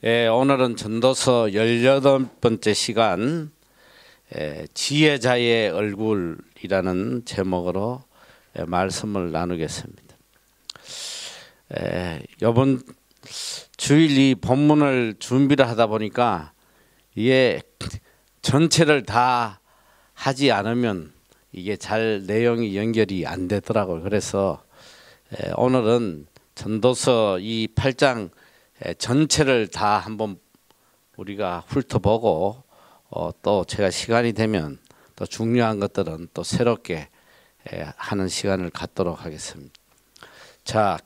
오늘은 전도서 18번째 시간 지혜자의 얼굴이라는 제목으로 말씀을 나누겠습니다. 이번 주일 이 본문을 준비를 하다 보니까 이게 전체를 다 하지 않으면 이게 잘 내용이 연결이 안 되더라고요. 그래서 오늘은 전도서 이 8장 전체를 다 한번 우리가 훑어보고 또 제가 시간이 되면 또 중요한 것들은 또 새롭게 하는 시간을 갖도록 하겠습니다. 자,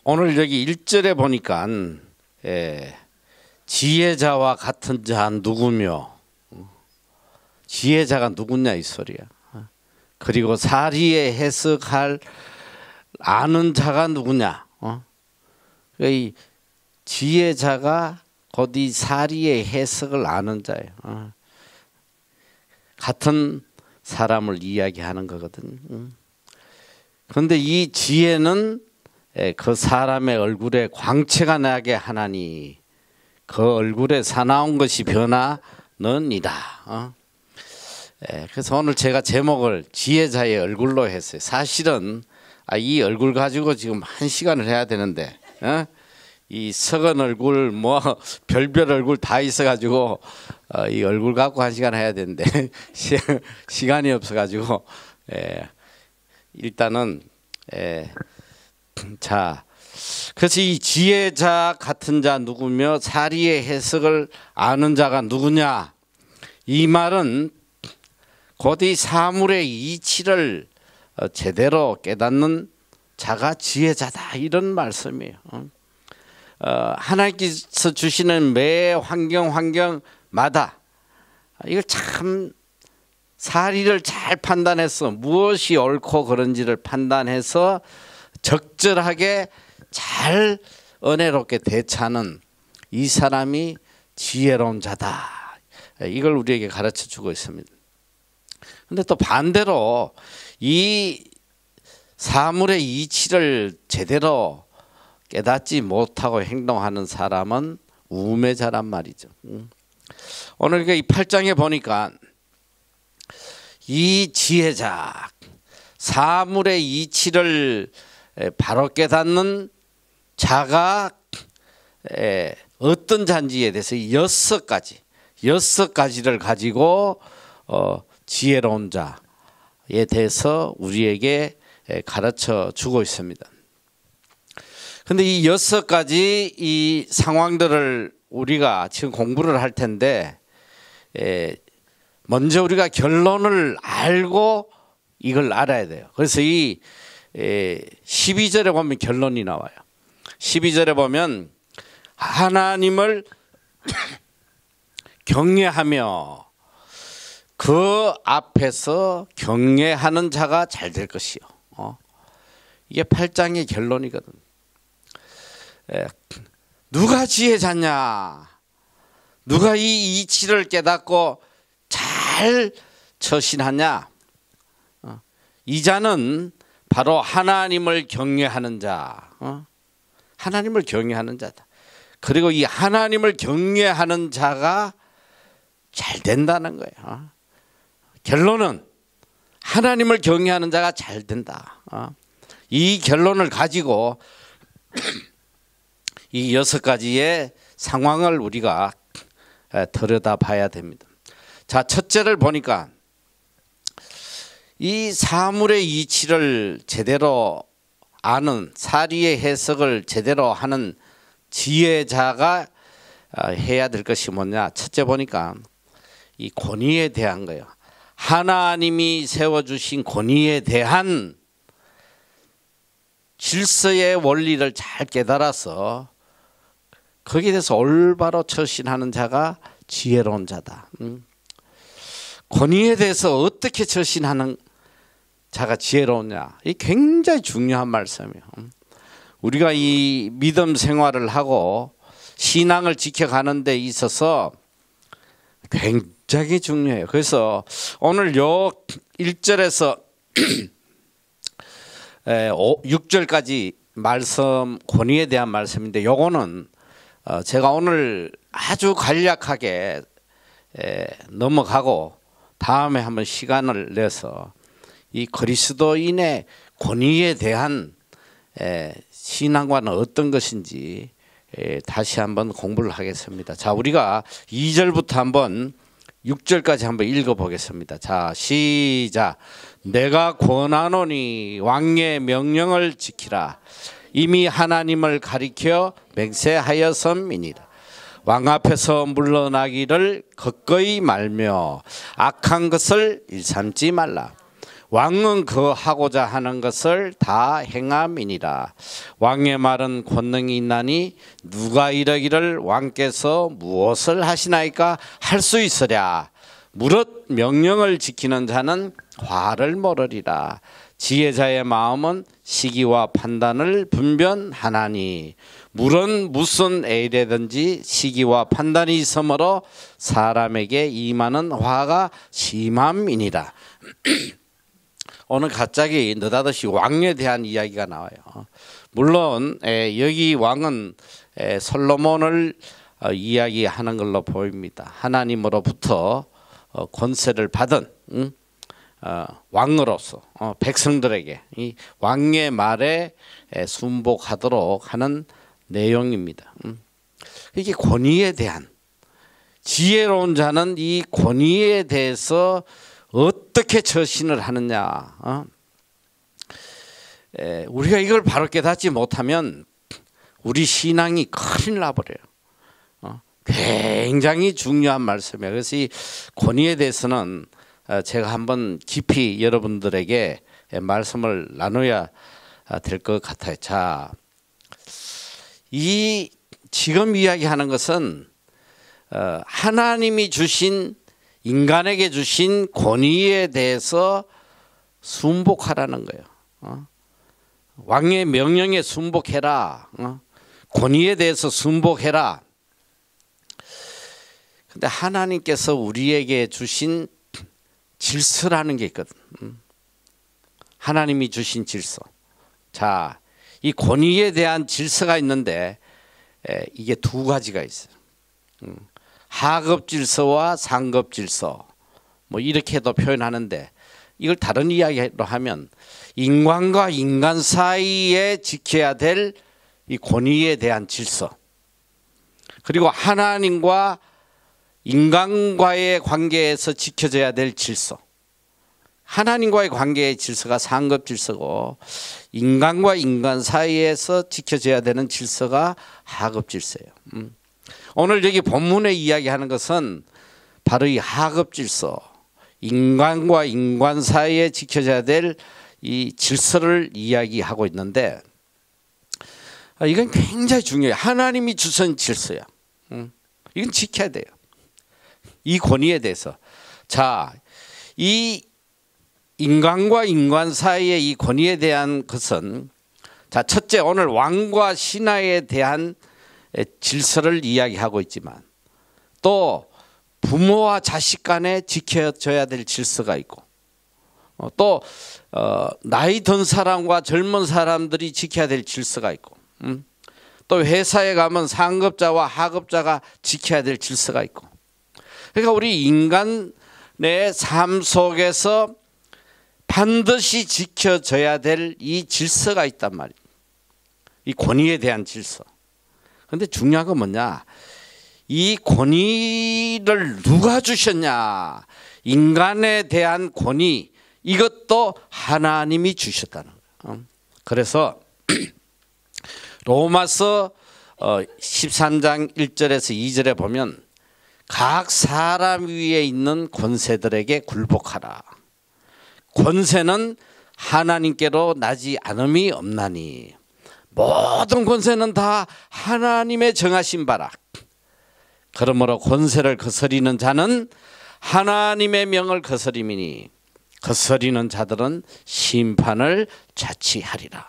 오늘 여기 1절에 보니까 지혜자와 같은 자 누구며, 지혜자가 누구냐 이 소리야. 그리고 사리에 해석할 아는 자가 누구냐. 이 지혜자가 곧 이 사리의 해석을 아는 자예요. 같은 사람을 이야기하는 거거든. 그런데 이 지혜는 그 사람의 얼굴에 광채가 나게 하나니 그 얼굴에 사나운 것이 변하느니라. 그래서 오늘 제가 제목을 지혜자의 얼굴로 했어요. 사실은 이 얼굴 가지고 지금 1시간을 해야 되는데 이 썩은 얼굴 뭐 별별 얼굴 다 있어가지고 이 얼굴 갖고 1시간 해야 되는데 시간이 없어가지고 일단은 자, 그래서 이 지혜자 같은 자 누구며 사리의 해석을 아는 자가 누구냐, 이 말은 곧 이 사물의 이치를 제대로 깨닫는 자가 지혜자다, 이런 말씀이에요. 하나님께서 주시는 매 환경마다 이걸 참 사리를 잘 판단해서 무엇이 옳고 그른지를 판단해서 적절하게 잘 은혜롭게 대처하는 이 사람이 지혜로운 자다, 이걸 우리에게 가르쳐 주고 있습니다. 근데 또 반대로 이 사물의 이치를 제대로 깨닫지 못하고 행동하는 사람은 우매자란 말이죠. 오늘 이 8장에 보니까 이 지혜자, 사물의 이치를 바로 깨닫는 자가 어떤 자인지에 대해서 6가지를 가지고 지혜로운 자에 대해서 우리에게 가르쳐 주고 있습니다. 근데 이 6가지 이 상황들을 우리가 지금 공부를 할 텐데 먼저 우리가 결론을 알고 이걸 알아야 돼요. 그래서 이 12절에 보면 결론이 나와요. 12절에 보면 하나님을 경외하며 그 앞에서 경외하는 자가 잘 될 것이요. 이게 8장의 결론이거든. 누가 지혜자냐, 누가 이 이치를 깨닫고 잘 처신하냐, 이 자는 바로 하나님을 경외하는 자, 하나님을 경외하는 자다. 그리고 이 하나님을 경외하는 자가 잘 된다는 거예요. 결론은 하나님을 경외하는 자가 잘 된다. 이 결론을 가지고 이 6가지의 상황을 우리가 들여다봐야 됩니다. 자, 첫째를 보니까 이 사물의 이치를 제대로 아는, 사리의 해석을 제대로 하는 지혜자가 해야 될 것이 뭐냐. 첫째 보니까 이 권위에 대한 거예요. 하나님이 세워주신 권위에 대한 질서의 원리를 잘 깨달아서 거기에 대해서 올바로 처신하는 자가 지혜로운 자다. 권위에 대해서 어떻게 처신하는 자가 지혜로우냐, 이 굉장히 중요한 말씀이에요. 우리가 이 믿음 생활을 하고 신앙을 지켜가는 데 있어서 굉장히 중요해요. 그래서 오늘 요 1절에서 6절까지 말씀 권위에 대한 말씀인데 요거는 제가 오늘 아주 간략하게 넘어가고 다음에 한번 시간을 내서 이 그리스도인의 권위에 대한 신앙과는 어떤 것인지 다시 한번 공부를 하겠습니다. 자, 우리가 2절부터 한번 6절까지 한번 읽어보겠습니다. 자, 시작. 내가 권하노니 왕의 명령을 지키라. 이미 하나님을 가리켜 맹세하였음이니라. 왕 앞에서 물러나기를 거거이 말며 악한 것을 일삼지 말라. 왕은 그 하고자 하는 것을 다 행함이니라. 왕의 말은 권능이 있나니 누가 이르기를 왕께서 무엇을 하시나이까 할 수 있으랴. 무릇 명령을 지키는 자는 화를 모르리라. 지혜자의 마음은 시기와 판단을 분별하나니 물은 무슨 일이든지 시기와 판단이 있으므로 사람에게 임하는 화가 심함이니라. 오늘 갑자기 느닷없이 왕에 대한 이야기가 나와요. 물론 여기 왕은 솔로몬을 이야기하는 걸로 보입니다. 하나님으로부터 권세를 받은 왕으로서 백성들에게 이 왕의 말에 순복하도록 하는 내용입니다. 이게 권위에 대한, 지혜로운 자는 이 권위에 대해서 어떻게 처신을 하느냐. 우리가 이걸 바로 깨닫지 못하면 우리 신앙이 큰일 나버려요. 굉장히 중요한 말씀이에요. 그래서 이 권위에 대해서는 제가 한번 깊이 여러분들에게 말씀을 나눠야 될 것 같아요. 자, 이 지금 이야기하는 것은 하나님이 주신, 인간에게 주신 권위에 대해서 순복하라는 거예요. 왕의 명령에 순복해라. 권위에 대해서 순복해라. 근데 하나님께서 우리에게 주신 질서라는 게 있거든. 하나님이 주신 질서. 자, 이 권위에 대한 질서가 있는데 이게 두 가지가 있어요. 하급 질서와 상급 질서, 뭐 이렇게도 표현하는데 이걸 다른 이야기로 하면 인간과 인간 사이에 지켜야 될 이 권위에 대한 질서, 그리고 하나님과 인간과의 관계에서 지켜져야 될 질서. 하나님과의 관계의 질서가 상급 질서고 인간과 인간 사이에서 지켜져야 되는 질서가 하급 질서예요. 오늘 여기 본문에 이야기하는 것은 바로 이 하급 질서, 인간과 인간 사이에 지켜져야 될 이 질서를 이야기하고 있는데 이건 굉장히 중요해요. 하나님이 주신 질서야. 이건 지켜야 돼요. 이 권위에 대해서. 자, 이 인간과 인간 사이의 이 권위에 대한 것은, 자, 첫째, 오늘 왕과 신하에 대한 질서를 이야기하고 있지만 또 부모와 자식 간에 지켜져야 될 질서가 있고 또 나이 든 사람과 젊은 사람들이 지켜야 될 질서가 있고 또 회사에 가면 상급자와 하급자가 지켜야 될 질서가 있고, 그러니까 우리 인간의 삶 속에서 반드시 지켜져야 될 이 질서가 있단 말이에요. 이 권위에 대한 질서. 그런데 중요한 건 뭐냐? 이 권위를 누가 주셨냐? 인간에 대한 권위, 이것도 하나님이 주셨다는 거예요. 그래서 로마서 13장 1절에서 2절에 보면 각 사람 위에 있는 권세들에게 굴복하라. 권세는 하나님께로 나지 않음이 없나니 모든 권세는 다 하나님의 정하신 바라. 그러므로 권세를 거스리는 자는 하나님의 명을 거스림이니 거스리는 자들은 심판을 자취하리라.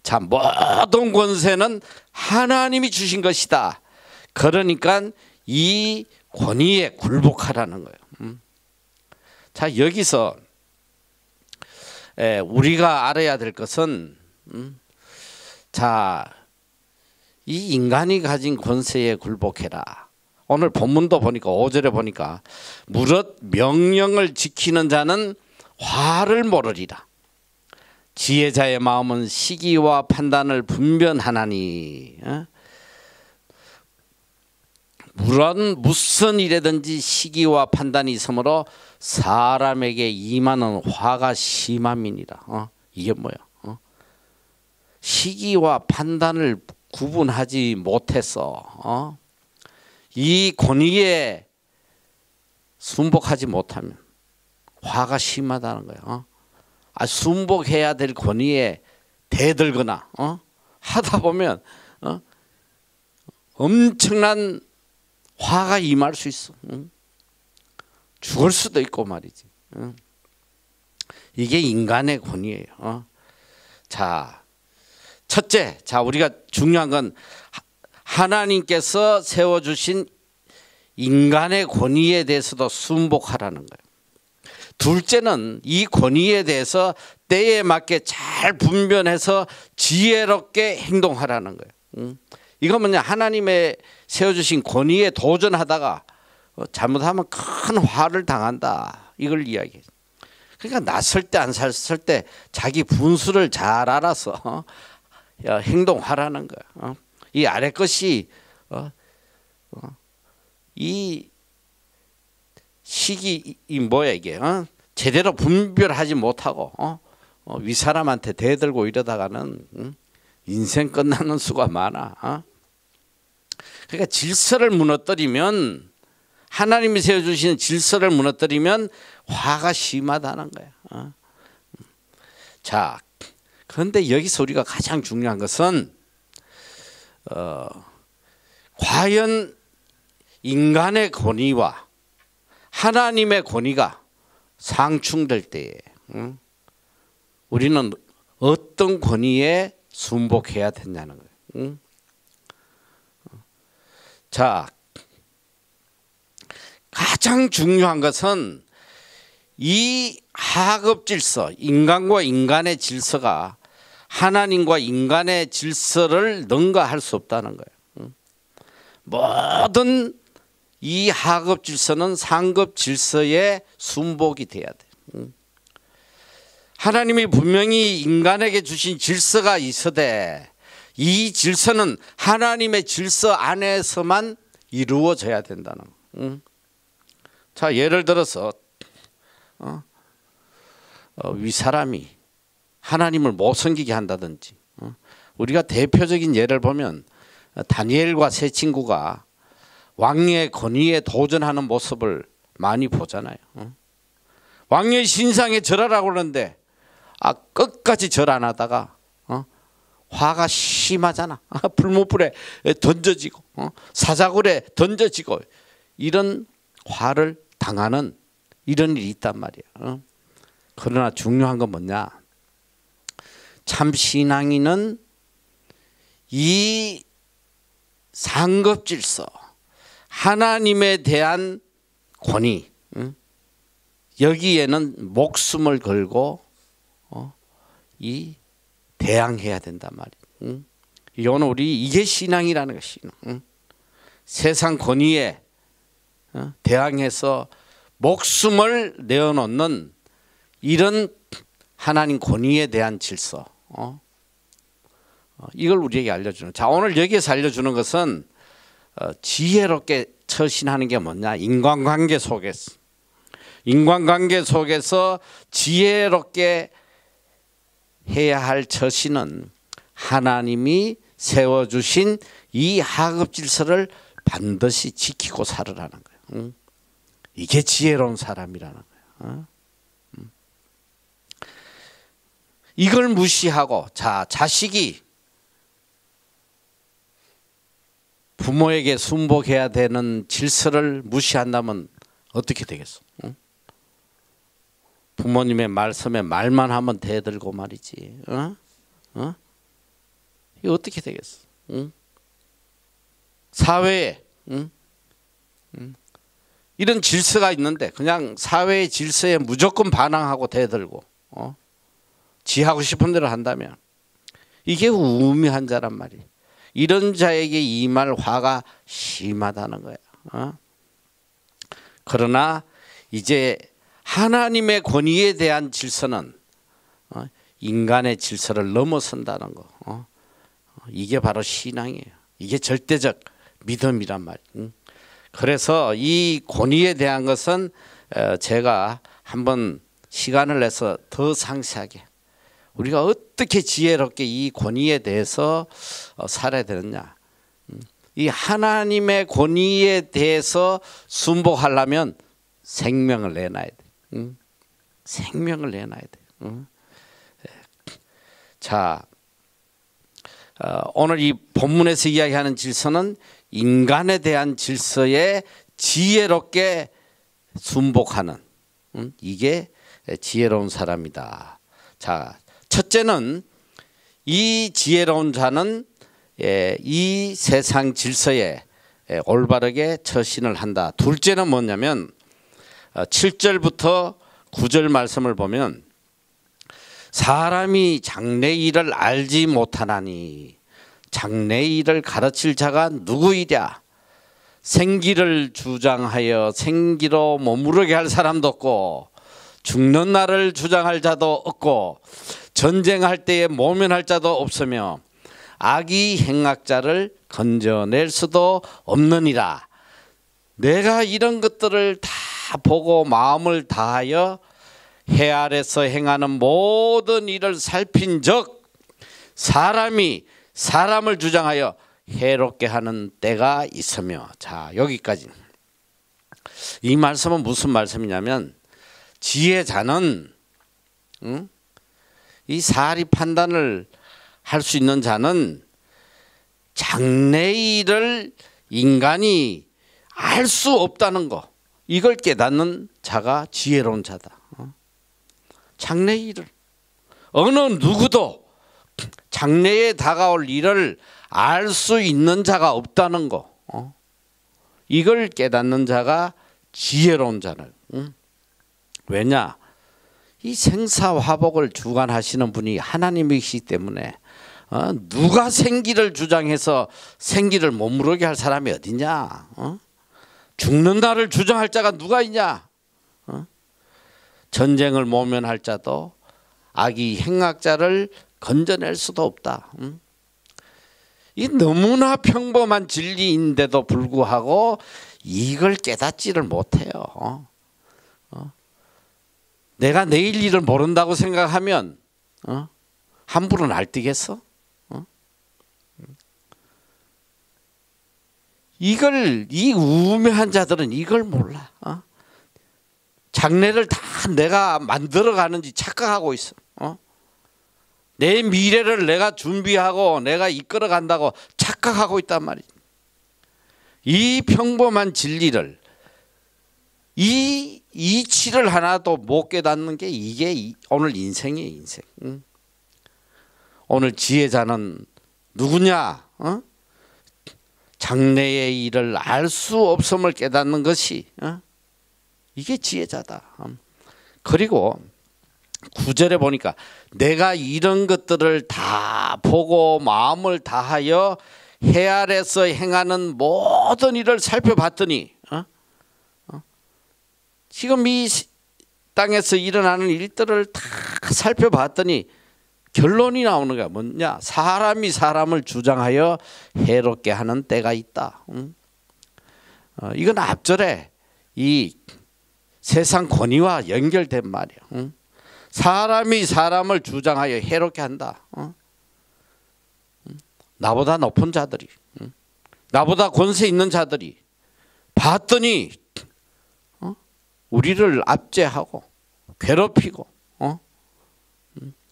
자, 모든 권세는 하나님이 주신 것이다. 그러니까 이 권위에 굴복하라는 거예요. 자, 여기서 우리가 알아야 될 것은 자, 이 인간이 가진 권세에 굴복해라. 오늘 본문도 보니까 5절에 보니까 무릇 명령을 지키는 자는 화를 모르리라. 지혜자의 마음은 시기와 판단을 분별하나니. 물론 무슨 일에든지 시기와 판단이 있으므로 사람에게 임하는 화가 심함이니라. 이게 뭐야? 시기와 판단을 구분하지 못해서 이 권위에 순복하지 못하면 화가 심하다는 거예요. 순복해야 될 권위에 대들거나 하다 보면 엄청난 화가 임할 수 있어. 죽을 수도 있고 말이지. 이게 인간의 권위예요. 자, 첫째, 우리가 중요한 건 하나님께서 세워주신 인간의 권위에 대해서도 순복하라는 거예요. 둘째는 이 권위에 대해서 때에 맞게 잘 분별해서 지혜롭게 행동하라는 거예요. 이거 뭐냐, 하나님의 세워주신 권위에 도전하다가 잘못하면 큰 화를 당한다, 이걸 이야기해요. 그러니까 낯설 때 안 샀을 때 자기 분수를 잘 알아서 행동하라는 거야. 이 아래 것이 이 시기 이 뭐야 이게 제대로 분별하지 못하고 윗사람한테 대들고 이러다가는 인생 끝나는 수가 많아. 그러니까 질서를 무너뜨리면, 하나님이 세워주시는 질서를 무너뜨리면 화가 심하다는 거야. 자, 그런데 여기서 우리가 가장 중요한 것은 과연 인간의 권위와 하나님의 권위가 상충될 때에 우리는 어떤 권위에 순복해야 되냐는 거예요. 자, 가장 중요한 것은 이 하급 질서, 인간과 인간의 질서가 하나님과 인간의 질서를 능가할 수 없다는 거예요. 모든 이 하급 질서는 상급 질서에 순복이 돼야 돼. 하나님이 분명히 인간에게 주신 질서가 있어대 이 질서는 하나님의 질서 안에서만 이루어져야 된다는 거예요. 자, 예를 들어서 윗사람이 하나님을 못 섬기게 한다든지, 우리가 대표적인 예를 보면 다니엘과 세 친구가 왕의 권위에 도전하는 모습을 많이 보잖아요. 왕의 신상에 절하라고 그러는데 끝까지 절 안 하다가 화가 심하잖아. 불못불에 던져지고 사자굴에 던져지고 이런 화를 당하는 이런 일이 있단 말이야. 그러나 중요한 건 뭐냐, 참 신앙인은 이 상급 질서, 하나님에 대한 권위, 여기에는 목숨을 걸고 이 대항해야 된단 말이에요. 이거는 우리 이게 신앙이라는 것이, 세상 권위에 대항해서 목숨을 내어놓는 이런 하나님 권위에 대한 질서, 이걸 우리에게 알려주는. 자, 오늘 여기에서 알려주는 것은 지혜롭게 처신하는 게 뭐냐, 인간관계 속에서 지혜롭게 해야 할 처신은 하나님이 세워주신 이 하급 질서를 반드시 지키고 살으라는 거예요. 이게 지혜로운 사람이라는 거예요. 이걸 무시하고, 자, 자식이 부모에게 순복해야 되는 질서를 무시한다면 어떻게 되겠어? 부모님의 말씀에 말만 하면 대들고 말이지. 이거 어떻게 되겠어? 사회에 이런 질서가 있는데 그냥 사회의 질서에 무조건 반항하고 대들고 지 하고 싶은 대로 한다면 이게 우매한 자란 말이에요. 이런 자에게 임할 화가 심하다는 거예요. 그러나 이제 하나님의 권위에 대한 질서는 인간의 질서를 넘어선다는 거. 이게 바로 신앙이에요. 이게 절대적 믿음이란 말이에요. 그래서 이 권위에 대한 것은 제가 한번 시간을 내서 더 상세하게 우리가 어떻게 지혜롭게 이 권위에 대해서 살아야 되느냐. 이 하나님의 권위에 대해서 순복하려면 생명을 내놔야 돼. 생명을 내놔야 돼. 자, 오늘 이 본문에서 이야기하는 질서는 인간에 대한 질서에 지혜롭게 순복하는 이게 지혜로운 사람이다. 자, 첫째는 이 지혜로운 자는 이 세상 질서에 올바르게 처신을 한다. 둘째는 뭐냐면 7절부터 9절 말씀을 보면 사람이 장래의 일을 알지 못하나니 장래의 일을 가르칠 자가 누구이랴. 생기를 주장하여 생기로 머무르게 할 사람도 없고 죽는 날을 주장할 자도 없고 전쟁할 때에 모면할 자도 없으며 악의 행악자를 건져낼 수도 없느니라. 내가 이런 것들을 다 보고 마음을 다하여 해 아래서 행하는 모든 일을 살핀 적 사람이 사람을 주장하여 해롭게 하는 때가 있으며. 자, 여기까지. 이 말씀은 무슨 말씀이냐면 지혜자는 이 사리 판단을 할 수 있는 자는 장래의 일을 인간이 알 수 없다는 거, 이걸 깨닫는 자가 지혜로운 자다. 장래의 일을 어느 누구도 장래에 다가올 일을 알 수 있는 자가 없다는 거, 이걸 깨닫는 자가 지혜로운 자는. 왜냐? 이 생사화복을 주관하시는 분이 하나님이시기 때문에 누가 생기를 주장해서 생기를 머무르게 할 사람이 어디냐? 죽는 날을 주장할 자가 누가 있냐? 전쟁을 모면할 자도 악의 행악자를 건져낼 수도 없다. 이 너무나 평범한 진리인데도 불구하고 이걸 깨닫지를 못해요. 내가 내일 일을 모른다고 생각하면 함부로 날뛰겠어? 이 우매한 자들은 이걸 몰라. 장래를 다 내가 만들어가는지 착각하고 있어. 내 미래를 내가 준비하고 내가 이끌어간다고 착각하고 있단 말이지. 이 평범한 진리를, 이 이치를 하나도 못 깨닫는 게 이게 오늘 인생이에요, 인생. 오늘 지혜자는 누구냐? 장래의 일을 알 수 없음을 깨닫는 것이 이게 지혜자다. 그리고 9절에 보니까 내가 이런 것들을 다 보고 마음을 다하여 해 아래서 행하는 모든 일을 살펴봤더니 지금 이 땅에서 일어나는 일들을 다 살펴봤더니 결론이 나오는 거야. 뭐냐? 사람이 사람을 주장하여 해롭게 하는 때가 있다. 이건 앞절에 이 세상 권위와 연결된 말이야. 사람이 사람을 주장하여 해롭게 한다. 나보다 높은 자들이, 나보다 권세 있는 자들이 봤더니 우리를 압제하고 괴롭히고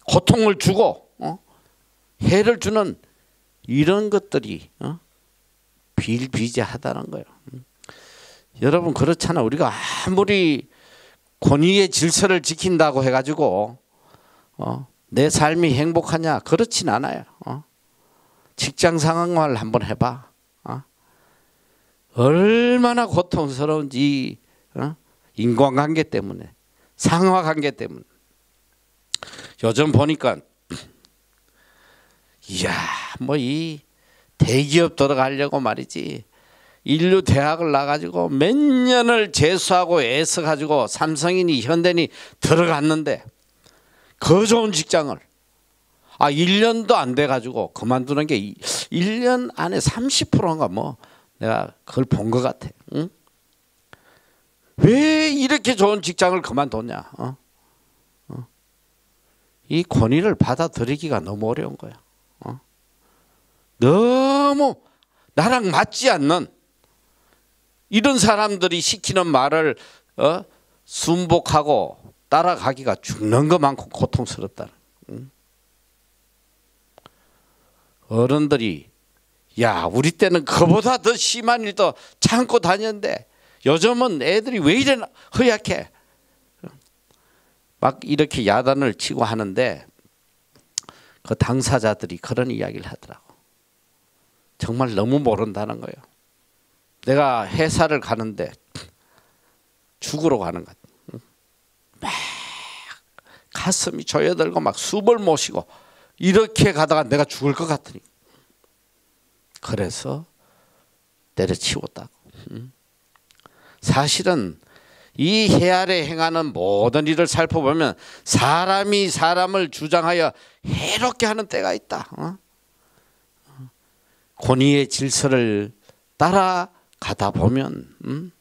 고통을 주고 해를 주는 이런 것들이 비일비재하다는 거예요. 여러분, 그렇잖아. 우리가 아무리 권위의 질서를 지킨다고 해가지고 내 삶이 행복하냐? 그렇진 않아요. 직장 상황을 한번 해봐. 얼마나 고통스러운지. 인간관계 때문에, 상하관계 때문에. 요즘 보니까 이야, 뭐 이 대기업 들어가려고 말이지. 인류 대학을 나가지고 몇 년을 재수하고 애써가지고 삼성이니 현대니 들어갔는데 그 좋은 직장을 1년도 안 돼가지고 그만두는 게 1년 안에 30%인가 뭐 내가 그걸 본 것 같아. 응? 왜 이렇게 좋은 직장을 그만뒀냐? 이 권위를 받아들이기가 너무 어려운 거야. 너무 나랑 맞지 않는 이런 사람들이 시키는 말을 순복하고 따라가기가 죽는 것만큼 고통스럽다. 어른들이 야, 우리 때는 그보다 더 심한 일도 참고 다녔는데 요즘은 애들이 왜 이래 허약해? 막 이렇게 야단을 치고 하는데 그 당사자들이 그런 이야기를 하더라고. 정말 너무 모른다는 거예요. 내가 회사를 가는데 죽으러 가는 것 같아. 막 가슴이 조여들고 막 숨을 못 쉬고 이렇게 가다가 내가 죽을 것 같으니 그래서 때려치웠다고. 사실은 이 해 아래 행하는 모든 일을 살펴보면 사람이 사람을 주장하여 해롭게 하는 때가 있다. 권위의 질서를 따라가다 보면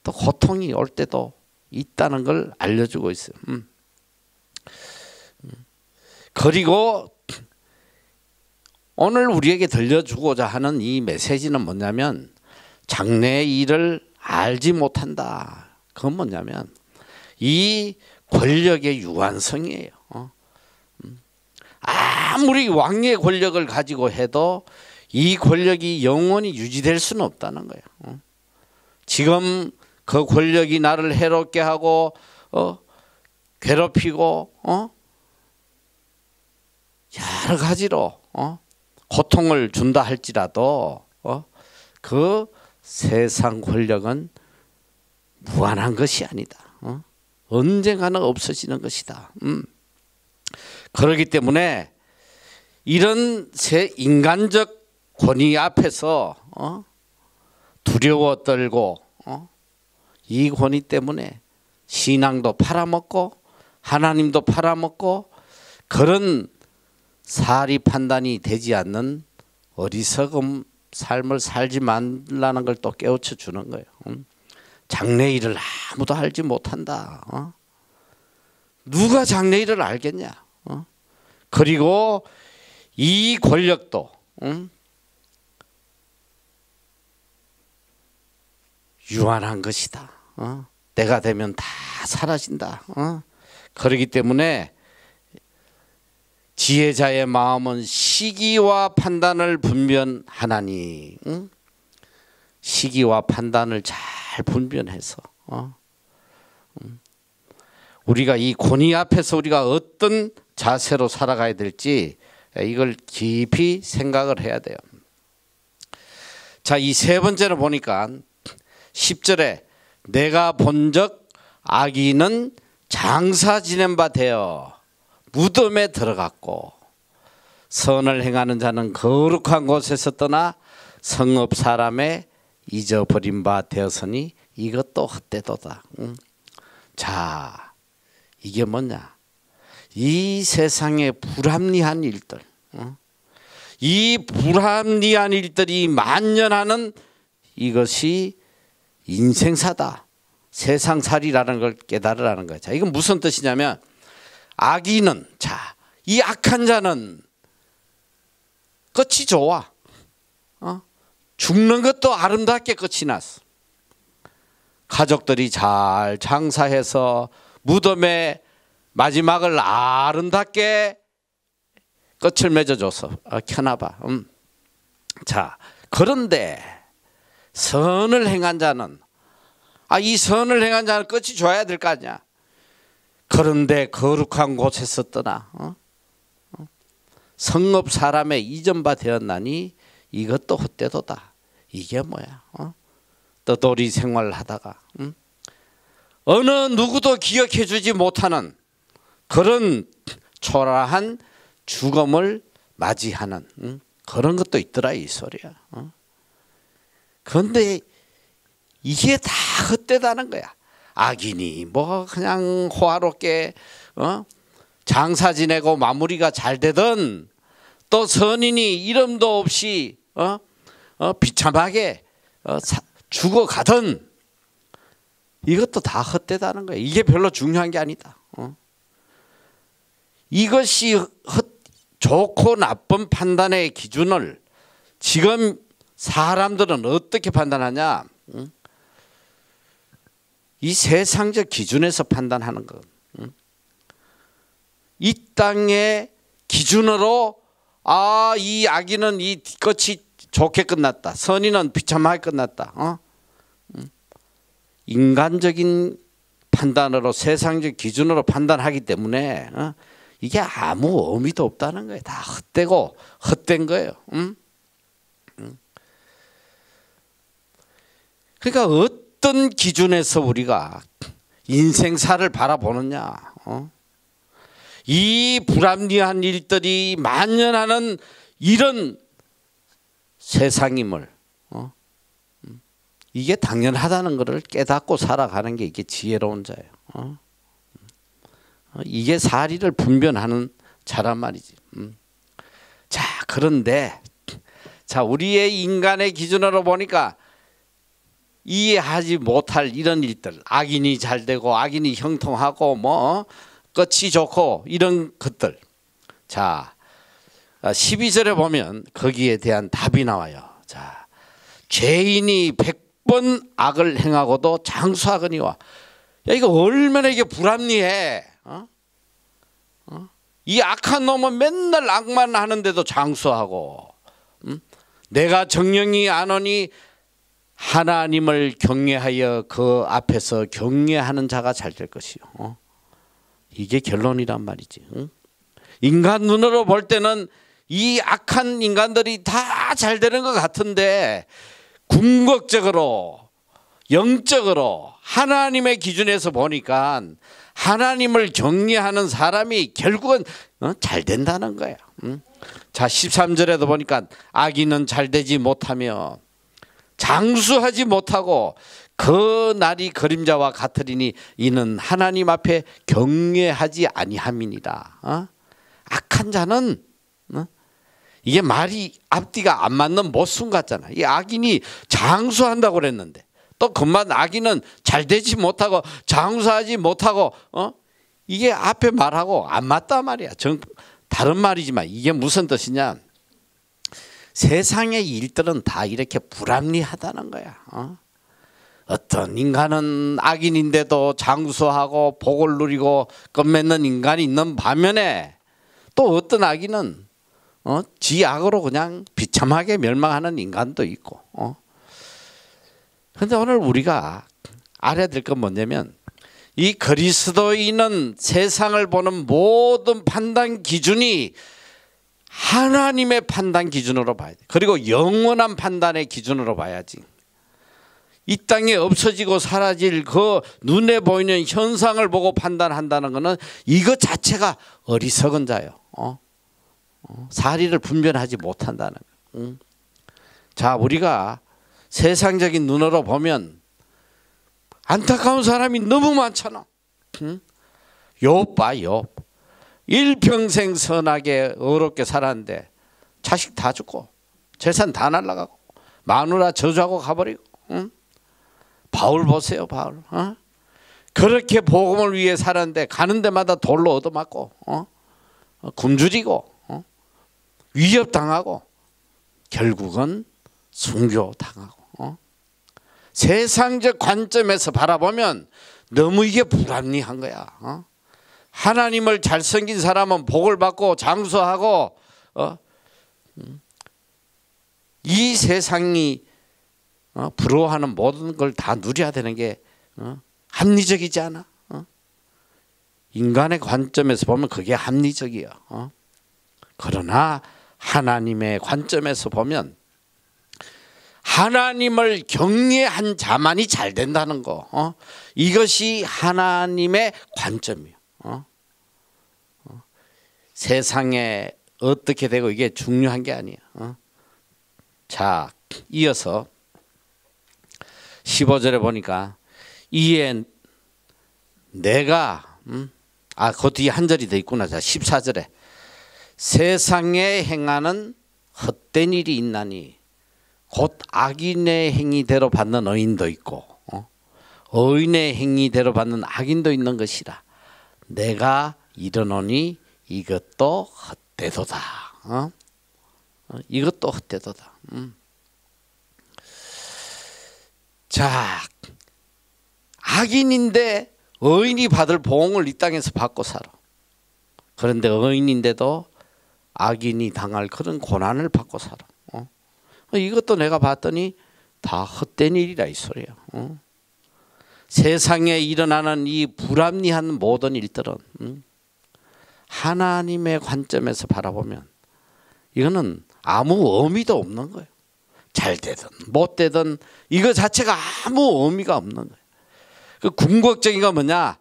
또 고통이 올 때도 있다는 걸 알려주고 있어요. 그리고 오늘 우리에게 들려주고자 하는 이 메시지는 뭐냐면 장래의 일을 알지 못한다. 그건 뭐냐면 이 권력의 유한성이에요. 아무리 왕의 권력을 가지고 해도 이 권력이 영원히 유지될 수는 없다는 거예요. 지금 그 권력이 나를 해롭게 하고 괴롭히고 여러 가지로 고통을 준다 할지라도 그 세상 권력은 무한한 것이 아니다. 언젠가는 없어지는 것이다. 그렇기 때문에 이런 인간적 권위 앞에서 두려워 떨고 이 권위 때문에 신앙도 팔아먹고 하나님도 팔아먹고 그런 사리 판단이 되지 않는 어리석은 삶을 살지 말라는 걸 또 깨우쳐 주는 거예요. 장래 일을 아무도 알지 못한다. 누가 장래 일을 알겠냐? 그리고 이 권력도 유한한 것이다. 때가 되면 다 사라진다. 그렇기 때문에 지혜자의 마음은 시기와 판단을 분별하나니 시기와 판단을 잘 분별해서 우리가 이 권위 앞에서 우리가 어떤 자세로 살아가야 될지 이걸 깊이 생각을 해야 돼요. 자, 이 세 번째로 보니까 10절에 내가 본적 아기는 장사 지낸 바 되어 무덤에 들어갔고 선을 행하는 자는 거룩한 곳에서 떠나 성읍 사람의 잊어버린 바 되었으니 이것도 헛되도다. 자, 이게 뭐냐? 이 세상의 불합리한 일들, 이 불합리한 일들이 만연하는 이것이 인생사다. 세상살이라는 걸 깨달으라는 거야. 자, 이건 무슨 뜻이냐면 악인은, 자, 이 악한 자는 끝이 좋아. 죽는 것도 아름답게 끝이 났어. 가족들이 잘 장사해서 무덤에 마지막을 아름답게 끝을 맺어줘서 켜놔봐. 자, 그런데 선을 행한 자는 이 선을 행한 자는 끝이 좋아야 될 거 아니야. 그런데 거룩한 곳에서 떠나 성읍 사람의 이전바 되었나니 이것도 헛되도다. 이게 뭐야? 떠돌이 생활을 하다가 어느 누구도 기억해 주지 못하는 그런 초라한 죽음을 맞이하는 그런 것도 있더라 이 소리야. 그런데 이게 다 헛되다는 거야. 악인이 뭐 그냥 호화롭게 장사 지내고 마무리가 잘 되든 또 선인이 이름도 없이 비참하게 죽어가든 이것도 다 헛되다는 거야. 이게 별로 중요한 게 아니다. 이것이 좋고 나쁜 판단의 기준을 지금 사람들은 어떻게 판단하냐? 이 세상적 기준에서 판단하는 것. 이 땅의 기준으로 이 악인은 이 끝이 좋게 끝났다. 선인은 비참하게 끝났다. 인간적인 판단으로 세상적 기준으로 판단하기 때문에 이게 아무 의미도 없다는 거예요. 다 헛되고 헛된 거예요. 그러니까 어떤 기준에서 우리가 인생사를 바라보느냐. 이 불합리한 일들이 만연하는 이런 세상임을 이게 당연하다는 것을 깨닫고 살아가는 게 이게 지혜로운 자예요. 이게 사리를 분별하는 자란 말이지. 자, 그런데 자, 우리의 인간의 기준으로 보니까 이해하지 못할 이런 일들, 악인이 잘 되고 악인이 형통하고 뭐 끝이 좋고 이런 것들. 자, 12절에 보면 거기에 대한 답이 나와요. 자, 죄인이 100번 악을 행하고도 장수하거니와. 야, 이거 얼마나 이게 불합리해. 이 악한 놈은 맨날 악만 하는데도 장수하고, 내가 정령이 안 오니 하나님을 경외하여 그 앞에서 경외하는 자가 잘 될 것이요. 이게 결론이란 말이지. 인간 눈으로 볼 때는 이 악한 인간들이 다 잘 되는 것 같은데 궁극적으로 영적으로 하나님의 기준에서 보니까 하나님을 경외하는 사람이 결국은 잘 된다는 거야. 자, 13절에도 보니까 악인은 잘 되지 못하며 장수하지 못하고 그 날이 그림자와 같으리니 이는 하나님 앞에 경외하지 아니함이니라. 악한 자는 이게 말이 앞뒤가 안 맞는 모순 같잖아. 이 악인이 장수한다고 그랬는데 또 그만 악인은 잘 되지 못하고 장수하지 못하고 이게 앞에 말하고 안 맞단 말이야. 다른 말이지만 이게 무슨 뜻이냐? 세상의 일들은 다 이렇게 불합리하다는 거야. 어떤 인간은 악인인데도 장수하고 복을 누리고 끝맺는 인간이 있는 반면에 또 어떤 악인은 지 악으로 그냥 비참하게 멸망하는 인간도 있고. 그런데 오늘 우리가 알아야 될 건 뭐냐면 이 그리스도인은 세상을 보는 모든 판단 기준이 하나님의 판단 기준으로 봐야 돼. 그리고 영원한 판단의 기준으로 봐야지. 이 땅에 없어지고 사라질 그 눈에 보이는 현상을 보고 판단한다는 것은 이것 자체가 어리석은 자요. 사리를 분별하지 못한다는 거. 자, 우리가 세상적인 눈으로 보면 안타까운 사람이 너무 많잖아. 욥 봐, 욥. 일평생 선하게 의롭게 살았는데 자식 다 죽고 재산 다 날라가고 마누라 저주하고 가버리고. 바울 보세요, 바울. 그렇게 복음을 위해 살았는데 가는 데마다 돌로 얻어맞고 굶주리고 위협당하고 결국은 순교당하고. 세상적 관점에서 바라보면 너무 이게 불합리한 거야. 하나님을 잘 섬긴 사람은 복을 받고 장수하고 이 세상이 부러워하는 모든 걸 다 누려야 되는 게 합리적이지 않아? 인간의 관점에서 보면 그게 합리적이야. 그러나 하나님의 관점에서 보면 하나님을 경외한 자만이 잘 된다는 거. 이것이 하나님의 관점이에요. 세상의 어떻게 되고 이게 중요한 게 아니야. 자, 이어서 15절에 보니까 이에 내가 그 뒤에 한 절이 더 있구나. 자, 14절에 세상에 행하는 헛된 일이 있나니 곧 악인의 행위대로 받는 의인도 있고 의인의 행위대로 받는 악인도 있는 것이라. 내가 이르노니 이것도 헛되도다. 이것도 헛되도다. 자, 악인인데 의인이 받을 보응을 이 땅에서 받고 살아. 그런데 의인인데도 악인이 당할 그런 고난을 받고 살아. 이것도 내가 봤더니 다 헛된 일이라 이 소리야. 세상에 일어나는 이 불합리한 모든 일들은 하나님의 관점에서 바라보면 이거는 아무 의미도 없는 거예요. 잘 되든 못 되든 이거 자체가 아무 의미가 없는 거예요. 그 궁극적인 건 뭐냐?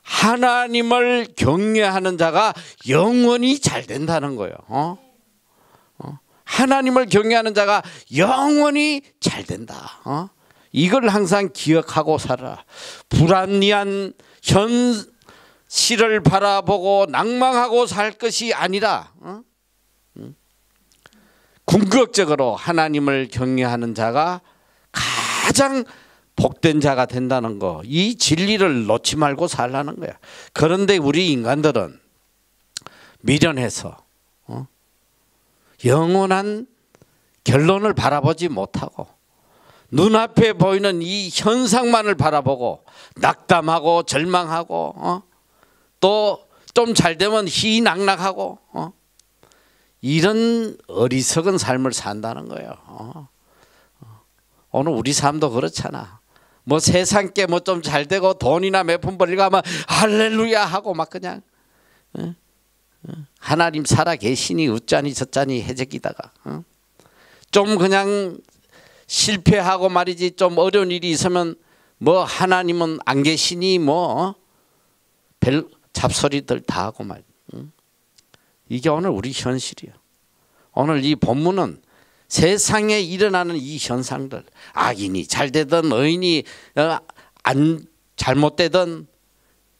하나님을 경외하는 자가 영원히 잘 된다는 거예요. 하나님을 경외하는 자가 영원히 잘 된다. 이걸 항상 기억하고 살아. 불합리한 현실을 바라보고 낭망하고 살 것이 아니라 궁극적으로 하나님을 경외하는 자가 가장 복된 자가 된다는 거, 이 진리를 놓지 말고 살라는 거야. 그런데 우리 인간들은 미련해서 영원한 결론을 바라보지 못하고 눈앞에 보이는 이 현상만을 바라보고 낙담하고 절망하고 또 좀 잘되면 희낙낙하고 이런 어리석은 삶을 산다는 거예요. 오늘 우리 삶도 그렇잖아. 뭐 세상께 뭐 좀 잘되고 돈이나 몇 푼 벌리고 하면 할렐루야 하고 막 그냥 하나님 살아 계시니 웃자니 젖자니 해제기다가 좀 그냥 실패하고 말이지 좀 어려운 일이 있으면 뭐 하나님은 안 계시니 뭐 별 잡소리들 다 하고 말. 이게 오늘 우리 현실이야. 오늘 이 본문은 세상에 일어나는 이 현상들, 악인이 잘되든 의인이 잘못되든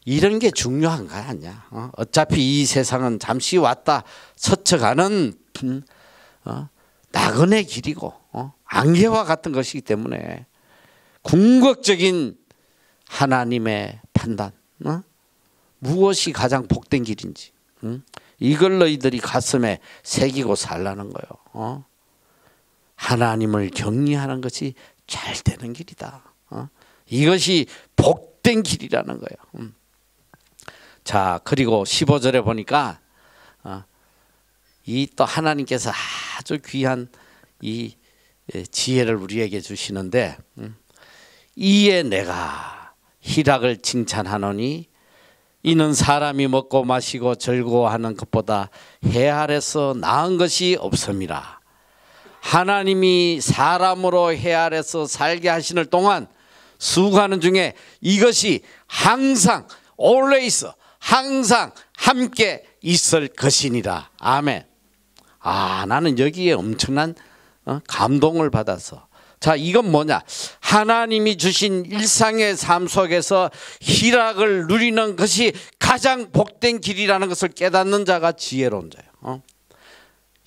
이런 게 중요한 거 아니야. 어차피 이 세상은 잠시 왔다 스쳐가는 나그네 길이고 안개와 같은 것이기 때문에 궁극적인 하나님의 판단, 무엇이 가장 복된 길인지 이걸 너희들이 가슴에 새기고 살라는 거예요. 하나님을 경외하는 것이 잘 되는 길이다. 이것이 복된 길이라는 거예요. 자, 그리고 15절에 보니까 이 또 하나님께서 아주 귀한 이 지혜를 우리에게 주시는데 이에 내가 희락을 칭찬하노니 이는 사람이 먹고 마시고 즐거워하는 것보다 해 아래서 나은 것이 없음이라. 하나님이 사람으로 해 아래서 살게 하시는 동안 수고하는 중에 이것이 항상 always 항상 함께 있을 것이니라. 아멘. 나는 여기에 엄청난 감동을 받아서, 자, 이건 뭐냐? 하나님이 주신 일상의 삶 속에서 희락을 누리는 것이 가장 복된 길이라는 것을 깨닫는 자가 지혜로운 자예요.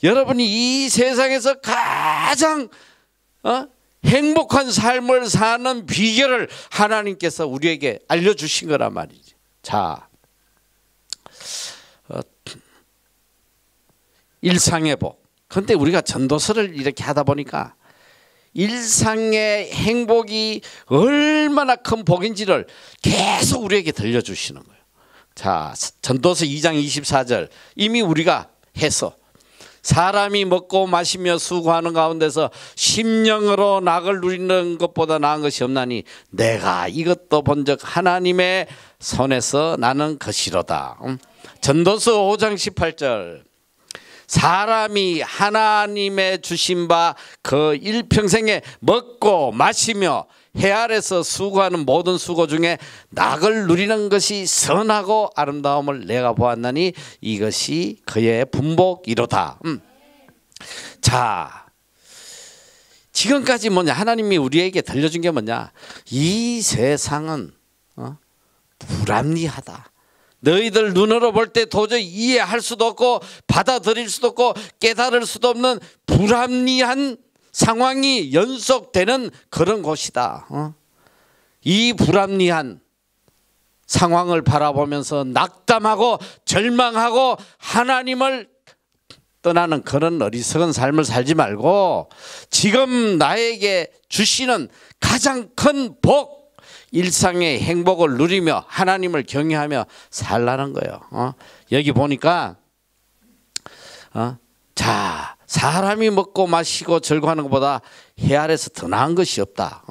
여러분이 이 세상에서 가장 행복한 삶을 사는 비결을 하나님께서 우리에게 알려주신 거란 말이지. 자, 일상의 복. 그런데 우리가 전도서를 이렇게 하다 보니까 일상의 행복이 얼마나 큰 복인지를 계속 우리에게 들려주시는 거예요. 자, 전도서 2장 24절 이미 우리가 해서 사람이 먹고 마시며 수고하는 가운데서 심령으로 낙을 누리는 것보다 나은 것이 없나니 내가 이것도 본즉 하나님의 손에서 나는 것이로다. 전도서 5장 18절 사람이 하나님의 주신 바 그 일평생에 먹고 마시며 해 아래서 수고하는 모든 수고 중에 낙을 누리는 것이 선하고 아름다움을 내가 보았나니 이것이 그의 분복이로다. 자, 지금까지 뭐냐, 하나님이 우리에게 들려준 게 뭐냐, 이 세상은 불합리하다. 너희들 눈으로 볼 때 도저히 이해할 수도 없고 받아들일 수도 없고 깨달을 수도 없는 불합리한 상황이 연속되는 그런 곳이다. 이 불합리한 상황을 바라보면서 낙담하고 절망하고 하나님을 떠나는 그런 어리석은 삶을 살지 말고 지금 나에게 주시는 가장 큰 복, 일상의 행복을 누리며 하나님을 경외하며 살라는 거예요. 여기 보니까 자, 사람이 먹고 마시고 즐거워하는 것보다 해 아래서 더 나은 것이 없다.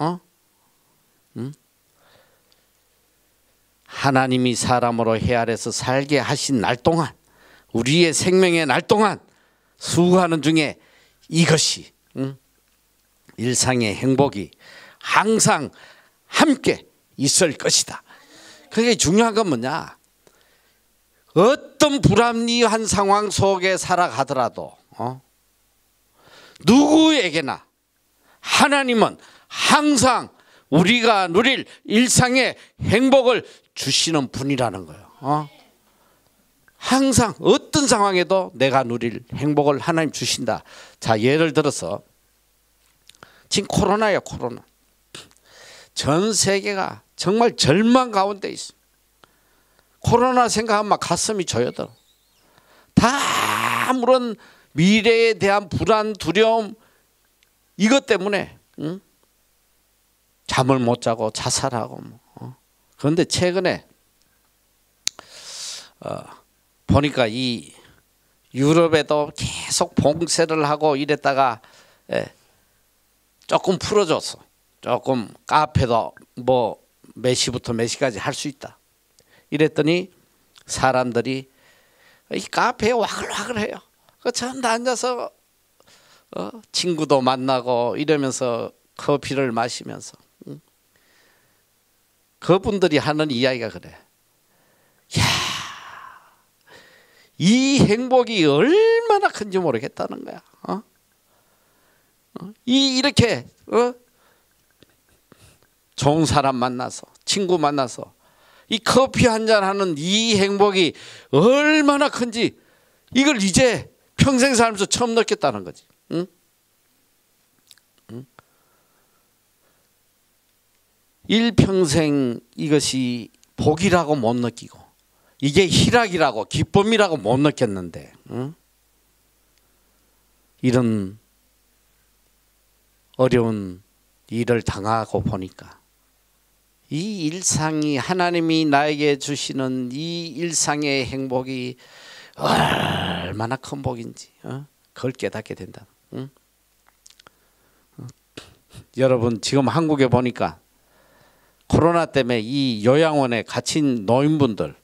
하나님이 사람으로 해 아래서 살게 하신 날 동안, 우리의 생명의 날 동안 수고하는 중에 이것이 일상의 행복이 항상 함께 있을 것이다. 그게 중요한 건 뭐냐, 어떤 불합리한 상황 속에 살아가더라도 누구에게나 하나님은 항상 우리가 누릴 일상의 행복을 주시는 분이라는 거예요. 항상 어떤 상황에도 내가 누릴 행복을 하나님 주신다. 자, 예를 들어서 지금 코로나예요. 코로나. 전 세계가 정말 절망 가운데 있어. 코로나 생각하면 막 가슴이 조여들어. 다 아무런 미래에 대한 불안, 두려움, 이것 때문에 잠을 못 자고 자살하고 그런데 최근에 보니까 이 유럽에도 계속 봉쇄를 하고 이랬다가 조금 풀어줬어. 조금 카페도 뭐 몇 시부터 몇 시까지 할 수 있다. 이랬더니 사람들이 이 카페에 와글와글 해요. 그 전부 앉아서 친구도 만나고 이러면서 커피를 마시면서 그분들이 하는 이야기가 그래. 야, 이 행복이 얼마나 큰지 모르겠다는 거야. 이렇게 좋은 사람 만나서, 친구 만나서 이 커피 한잔 하는 이 행복이 얼마나 큰지 이걸 이제 평생 살면서 처음 느꼈다는 거지. 일평생 이것이 복이라고 못 느끼고 이게 희락이라고 기쁨이라고 못 느꼈는데 이런 어려운 일을 당하고 보니까 이 일상이, 하나님이 나에게 주시는 이 일상의 행복이 얼마나 큰 복인지 그걸 깨닫게 된다. 여러분, 지금 한국에 보니까 코로나 때문에 이 요양원에 갇힌 노인분들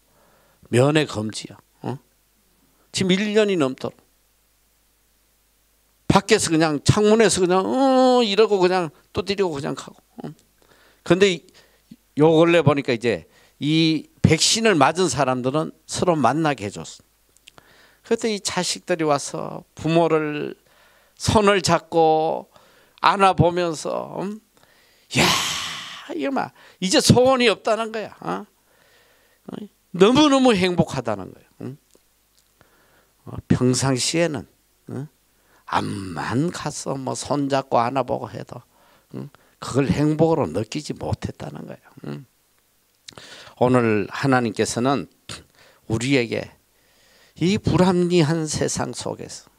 면회 금지야. 지금 1년이 넘도록 밖에서 그냥 창문에서 그냥 이러고 그냥 두드리고 그냥 가고. 근데 요 근래 보니까 이제 이 백신을 맞은 사람들은 서로 만나게 해줬어. 그때 이 자식들이 와서 부모를 손을 잡고 안아보면서 야, 이거 막 이제 소원이 없다는 거야. 너무너무 행복하다는 거예요. 평상시에는 암만 가서 뭐 손잡고 안아보고 해도 그걸 행복으로 느끼지 못했다는 거예요. 오늘 하나님께서는 우리에게 이 불합리한 세상 속에서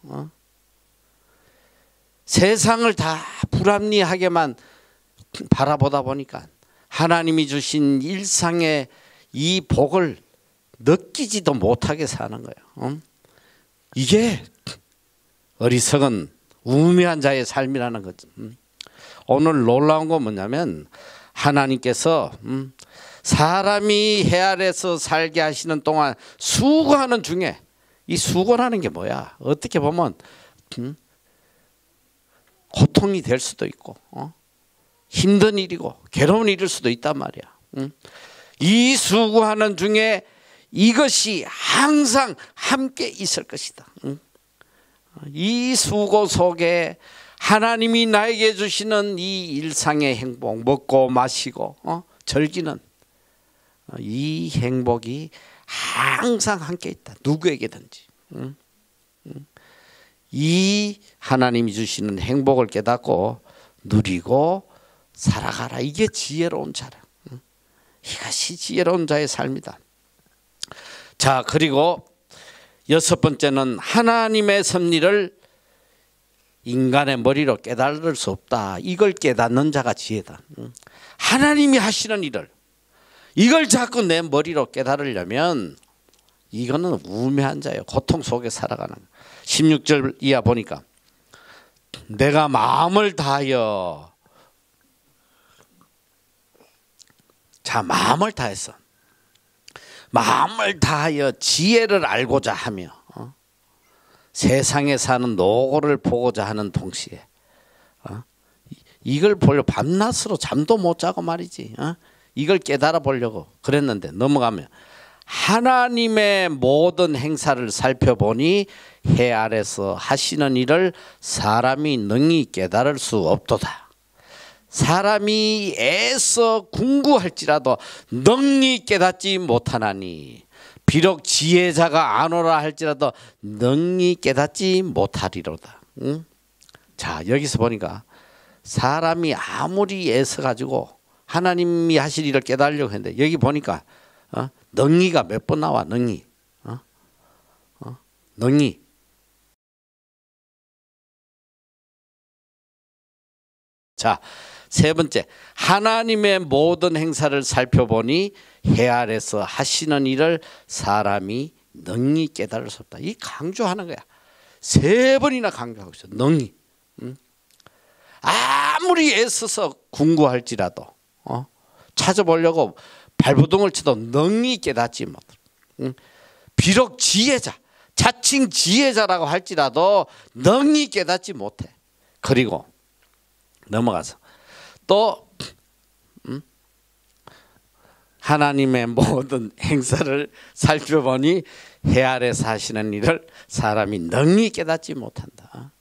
세상을 다 불합리하게만 바라보다 보니까 하나님이 주신 일상의 이 복을 느끼지도 못하게 사는 거예요. 이게 어리석은 우매한 자의 삶이라는 거죠. 오늘 놀라운 건 뭐냐면 하나님께서 사람이 해 아래서 살게 하시는 동안 수고하는 중에, 이 수고라는 게 뭐야? 어떻게 보면 고통이 될 수도 있고 힘든 일이고 괴로운 일일 수도 있단 말이야. 이 수고하는 중에 이것이 항상 함께 있을 것이다. 이 수고 속에 하나님이 나에게 주시는 이 일상의 행복, 먹고 마시고 즐기는 이 행복이 항상 함께 있다. 누구에게든지. 이 하나님이 주시는 행복을 깨닫고 누리고 살아가라. 이게 지혜로운 자라. 이것이 지혜로운 자의 삶이다. 자, 그리고 여섯 번째는 하나님의 섭리를 인간의 머리로 깨달을 수 없다. 이걸 깨닫는 자가 지혜다. 하나님이 하시는 일을 이걸 자꾸 내 머리로 깨달으려면 이거는 우매한 자예요. 고통 속에 살아가는. 16절 이하 보니까 내가 마음을 다하여, 자, 마음을 다해서 마음을 다하여 지혜를 알고자 하며 세상에 사는 노고를 보고자 하는 동시에 이걸 보려 밤낮으로 잠도 못 자고 말이지. 이걸 깨달아 보려고 그랬는데 넘어가면 하나님의 모든 행사를 살펴보니 해 아래서 하시는 일을 사람이 능히 깨달을 수 없도다. 사람이 애써 궁구할지라도 능히 깨닫지 못하나니 비록 지혜자가 안오라 할지라도 능히 깨닫지 못하리로다. 자, 여기서 보니까 사람이 아무리 애써가지고 하나님이 하실 일을 깨달으려고 했는데 여기 보니까 능히가 몇 번 나와. 능히. 능히. 자, 세 번째, 하나님의 모든 행사를 살펴보니 해 아래서 하시는 일을 사람이 능히 깨달을 수 없다. 이 강조하는 거야. 세 번이나 강조하고 있어. 능히. 아무리 애써서 궁구할지라도 찾아보려고 발버둥을 쳐도 능히 깨닫지 못. 비록 지혜자, 자칭 지혜자라고 할지라도 능히 깨닫지 못해. 그리고 넘어가서 또 하나님의 모든 행사를 살펴보니 해 아래서 하시는 일을 사람이 능히 깨닫지 못한다.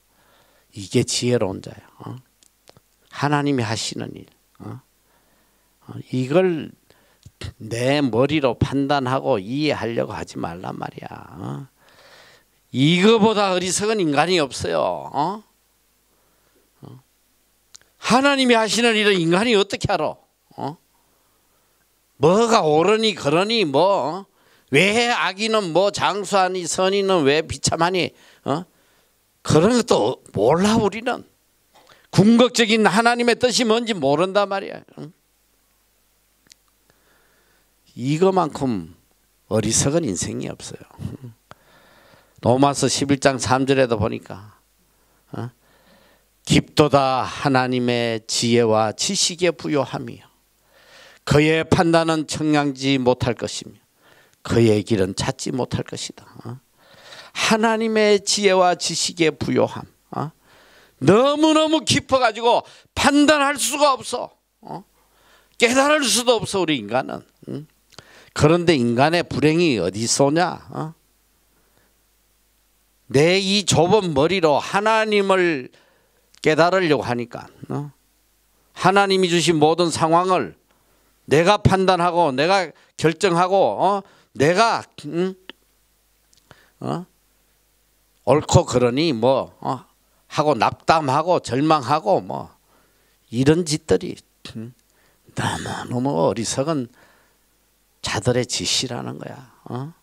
이게 지혜로운 자야. 하나님이 하시는 일. 이걸 내 머리로 판단하고 이해하려고 하지 말란 말이야. 이거보다 어리석은 인간이 없어요. 하나님이 하시는 일을 인간이 어떻게 알아? 뭐가 옳으니 그러니 뭐 왜 악인은 뭐 장수하니 선인은 왜 비참하니 그런 것도 몰라. 우리는 궁극적인 하나님의 뜻이 뭔지 모른단 말이야. 이거만큼 어리석은 인생이 없어요. 로마서 11장 3절에도 보니까 깊도다 하나님의 지혜와 지식에 부요하며 그의 판단은 청량지 못할 것이며 그의 길은 찾지 못할 것이다. 하나님의 지혜와 지식에 부요함. 너무너무 깊어가지고 판단할 수가 없어. 깨달을 수도 없어 우리 인간은. 그런데 인간의 불행이 어디서 오냐? 내 이 좁은 머리로 하나님을 깨달으려고 하니까 하나님이 주신 모든 상황을 내가 판단하고 내가 결정하고 내가 옳고 그러니 뭐 하고 낙담하고 절망하고 뭐 이런 짓들이 너무 어리석은 자들의 짓이라는 거야.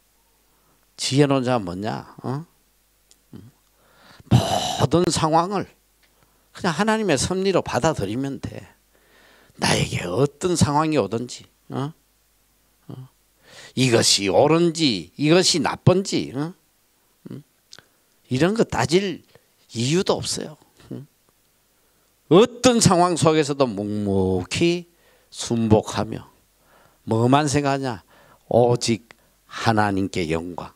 지혜로운 자는 뭐냐? 모든 상황을 그냥 하나님의 섭리로 받아들이면 돼. 나에게 어떤 상황이 오든지 이것이 옳은지 이것이 나쁜지 이런 거 따질 이유도 없어요. 어떤 상황 속에서도 묵묵히 순복하며 뭐만 생각하냐? 오직 하나님께 영광.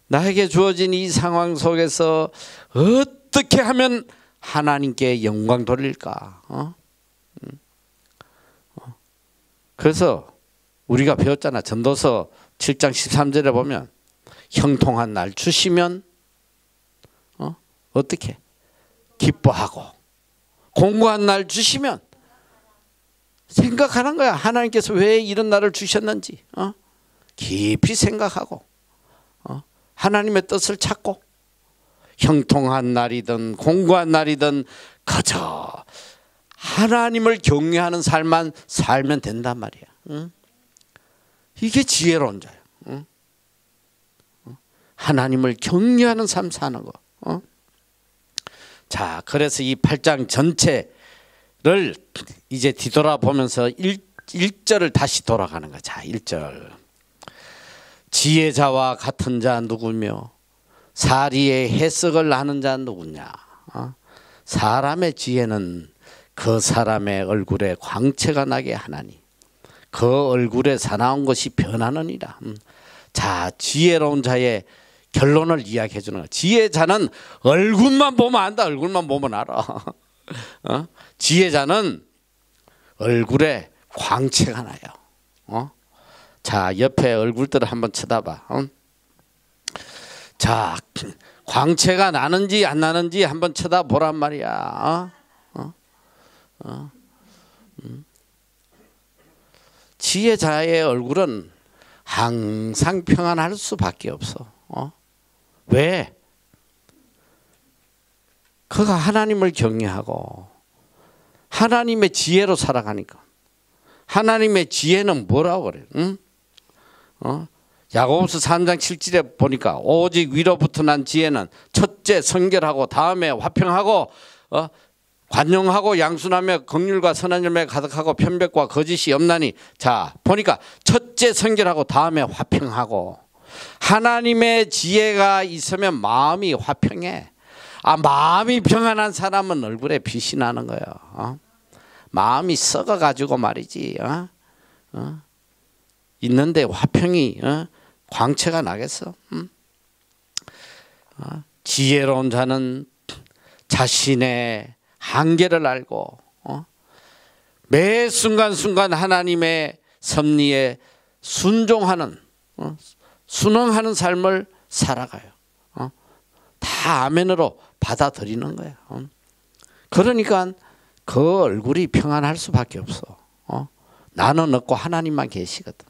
나에게 주어진 이 상황 속에서 어떻게 하면 하나님께 영광 돌릴까? 그래서 우리가 배웠잖아. 전도서 7장 13절에 보면 형통한 날 주시면 어떻게? 기뻐하고 공고한 날 주시면 생각하는 거야. 하나님께서 왜 이런 날을 주셨는지 깊이 생각하고 하나님의 뜻을 찾고 형통한 날이든 공고한 날이든 그저 하나님을 경외하는 삶만 살면 된단 말이야. 이게 지혜로운 자야. 하나님을 경외하는 삶 사는 거. 자, 그래서 이 8장 전체를 이제 뒤돌아보면서 1절을 다시 돌아가는 거야. 자, 1절. 지혜자와 같은 자 누구며 사리의 해석을 하는 자 누구냐. 사람의 지혜는 그 사람의 얼굴에 광채가 나게 하나니 그 얼굴에 사나운 것이 변하느니라. 자, 지혜로운 자의 결론을 이야기해 주는 거야. 지혜자는 얼굴만 보면 안다. 얼굴만 보면 알아. 지혜자는 얼굴에 광채가 나요. 자, 옆에 얼굴들을 한번 쳐다봐. 자, 광채가 나는지 안 나는지 한번 쳐다보란 말이야. 지혜자의 얼굴은 항상 평안할 수밖에 없어. 왜? 그가 하나님을 경외하고 하나님의 지혜로 살아가니까. 하나님의 지혜는 뭐라고 그래? 야고보서 3장 7절에 보니까 오직 위로부터 난 지혜는 첫째 성결하고 다음에 화평하고 관용하고 양순하며 긍휼과 선한 열매가 가득하고 편백과 거짓이 없나니. 자, 보니까 첫째 성결하고 다음에 화평하고. 하나님의 지혜가 있으면 마음이 화평해. 마음이 평안한 사람은 얼굴에 빛이 나는 거예요. 마음이 썩어가지고 말이지. 있는데 화평이 광채가 나겠어? 지혜로운 자는 자신의 한계를 알고 매 순간순간 하나님의 섭리에 순종하는 순응하는 삶을 살아가요. 다 아멘으로 받아들이는 거예요. 그러니까 그 얼굴이 평안할 수밖에 없어. 나는 없고 하나님만 계시거든.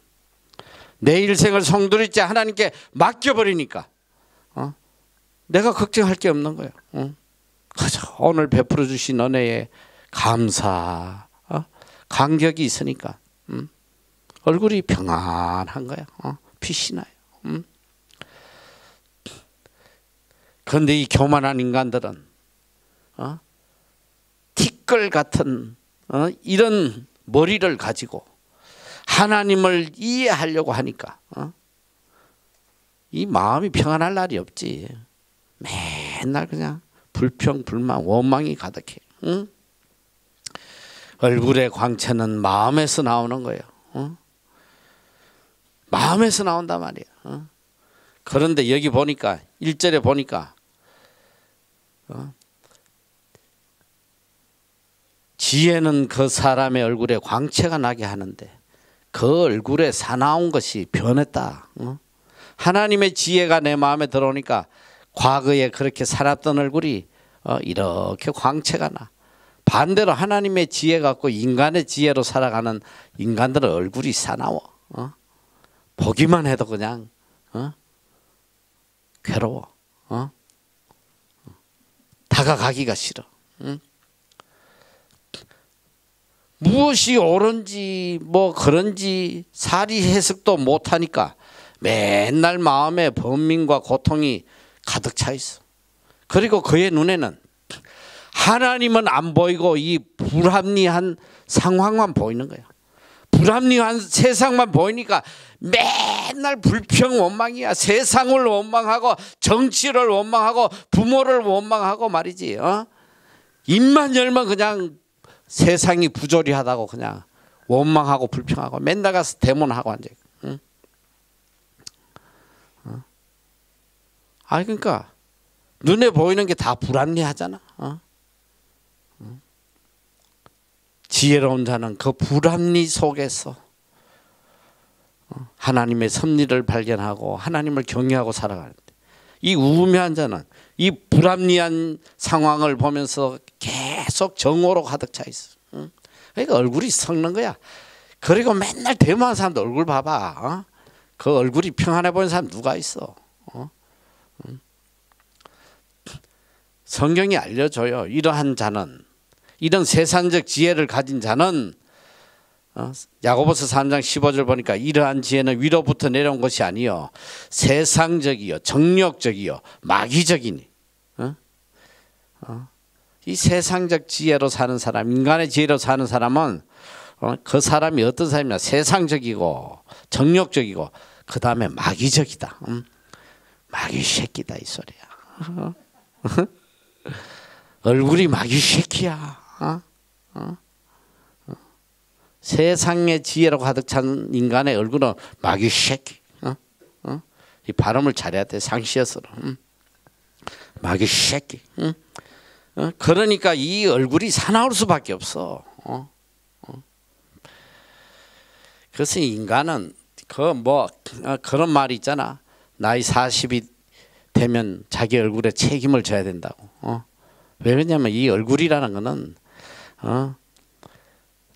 내 일생을 송두리째 하나님께 맡겨버리니까 내가 걱정할 게 없는 거예요. 그저 오늘 베풀어 주신 은혜에 감사, 감격이 있으니까 얼굴이 평안한 거야. 빛이 나요. 그런데 이 교만한 인간들은 티끌 같은 이런 머리를 가지고 하나님을 이해하려고 하니까 이 마음이 평안할 날이 없지. 맨날 그냥 불평, 불만, 원망이 가득해. 얼굴의 광채는 마음에서 나오는 거예요. 마음에서 나온단 말이야. 그런데 여기 보니까 1절에 보니까 지혜는 그 사람의 얼굴에 광채가 나게 하는데 그 얼굴에 사나운 것이 변했다. 하나님의 지혜가 내 마음에 들어오니까 과거에 그렇게 살았던 얼굴이 이렇게 광채가 나. 반대로 하나님의 지혜 갖고 인간의 지혜로 살아가는 인간들의 얼굴이 사나워. 보기만 해도 그냥 괴로워. 다가가기가 싫어. 무엇이 옳은지 뭐 그런지 사리 해석도 못하니까 맨날 마음에 번민과 고통이 가득 차 있어. 그리고 그의 눈에는 하나님은 안 보이고 이 불합리한 상황만 보이는 거야. 불합리한 세상만 보이니까 맨날 불평 원망이야. 세상을 원망하고 정치를 원망하고 부모를 원망하고 말이지. 입만 열면 그냥 세상이 부조리하다고 그냥 원망하고 불평하고 맨날 가서 대문하고 앉아. 그러니까 눈에 보이는 게 다 불합리하잖아. 지혜로운 자는 그 불합리 속에서 하나님의 섭리를 발견하고 하나님을 경외하고 살아가는데, 이 우매한 자는 이 불합리한 상황을 보면서 계속 정오로 가득 차 있어. 그러니까 얼굴이 썩는 거야. 그리고 맨날 대모하는 사람도 얼굴 봐봐. 그 얼굴이 평안해 보이는 사람 누가 있어? 성경이 알려줘요. 이러한 자는, 이런 세상적 지혜를 가진 자는, 야고보서 3장 15절 보니까 이러한 지혜는 위로부터 내려온 것이 아니요 세상적이요 정욕적이요 마귀적이니. 이 세상적 지혜로 사는 사람, 인간의 지혜로 사는 사람은 그 사람이 어떤 사람이냐, 세상적이고 정욕적이고 그 다음에 마귀적이다. 마귀 새끼다 이 소리야. 얼굴이 마귀 새끼야. 세상의 지혜로 가득 찬 인간의 얼굴은 마귀 새끼. 이 발음을 잘해야 돼. 상시어서로. 마귀 새끼. 그러니까 이 얼굴이 사나울 수밖에 없어. 그래서 인간은 그런 말이 있잖아. 나이 40이 되면 자기 얼굴에 책임을 져야 된다고. 왜 그러냐면 이 얼굴이라는 거는